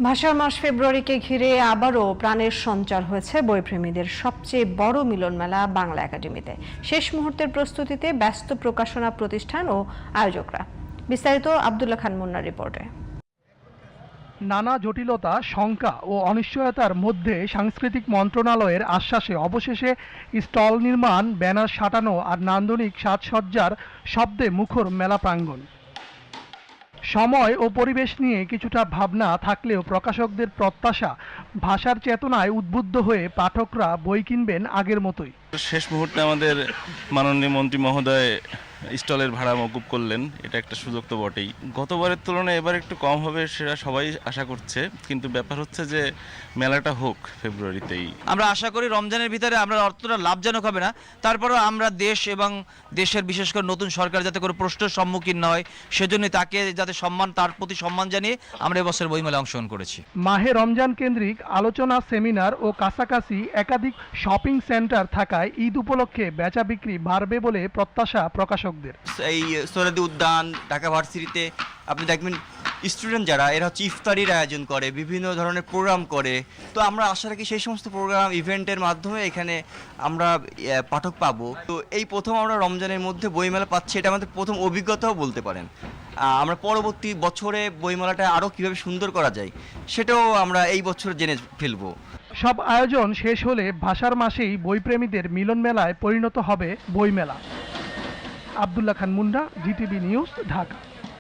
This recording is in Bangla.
ভাষার মাস ফেব্রুয়ারিকে ঘিরে আবারও প্রাণের সঞ্চার হয়েছে বইপ্রেমীদের সবচেয়ে বড় মিলন মেলা বাংলা একাডেমিতে। শেষ মুহূর্তের প্রস্তুতিতে ব্যস্ত প্রকাশনা প্রতিষ্ঠান ও আয়োজকরা। বিস্তারিত আব্দুল্লাহ খান মুন্নার রিপোর্টে। নানা জটিলতা, শঙ্কা ও অনিশ্চয়তার মধ্যে সাংস্কৃতিক মন্ত্রণালয়ের আশ্বাসে অবশেষে স্টল নির্মাণ, ব্যানার সাঁটানো আর নান্দনিক সাজসজ্জার শব্দে মুখর মেলা প্রাঙ্গণ। সময় ও পরিবেশ নিয়ে কিছুটা ভাবনা থাকলেও প্রকাশকদের প্রত্যাশা, ভাষার চেতনায় উদ্বুদ্ধ হয়ে পাঠকরা বই কিনবেন আগের মতোই। শেষ মুহূর্তে আমাদের মাননীয় মন্ত্রী মহোদয় স্টলের ভাড়া মওকুফ করলেন, এটা একটা সুযোগ তো বটেই। গতবারের তুলনায় এবার একটু কম হবে সেটা সবাই আশা করছে, কিন্তু ব্যাপার হচ্ছে যে মেলাটা হোক ফেব্রুয়ারিতেই। আমরা আশা করি রমজানের ভিতরে আমরা অতটা লাভজনক হবে না, তারপরেও আমরা দেশ এবং দেশের বিশেষ করে নতুন সরকার যাতে করে প্রশ্নের সম্মুখীন না হয় সেজন্য তাকে যাতে সম্মান, তার প্রতি সম্মান জানিয়ে আমরা এবছর বইমেলায় অংশগ্রহণ করেছি। মাহে রমজান কেন্দ্রিক আলোচনা, সেমিনার ও কাছাকাছি একাধিক শপিং সেন্টার থাকায় ঈদ উপলক্ষে বেচা বিক্রি বাড়বে বলে প্রত্যাশা প্রকাশকদের। এই সোহরাওয়ার্দী উদ্যান, ঢাকা ভার্সিটিতে আপনি দেখবেন স্টুডেন্ট যারা এরা হচ্ছে ইফতারির আয়োজন করে, বিভিন্ন ধরনের প্রোগ্রাম করে। তো আমরা আশা রাখি সেই সমস্ত প্রোগ্রাম ইভেন্টের মাধ্যমে এখানে আমরা পাঠক পাবো। তো এই প্রথম আমরা রমজানের মধ্যে বইমেলা পাচ্ছি, এটা আমাদের প্রথম অভিজ্ঞতাও বলতে পারেন। আমরা পরবর্তী বছরে বইমেলাটা আরও কীভাবে সুন্দর করা যায় সেটাও আমরা এই বছর জেনে ফেলবো। সব আয়োজন শেষ হলে ভাষার মাসেই বইপ্রেমীদের মিলন মেলায় পরিণত হবে বইমেলা। আব্দুল্লাহ খান মুন্না, জিটিভি নিউজ, ঢাকা।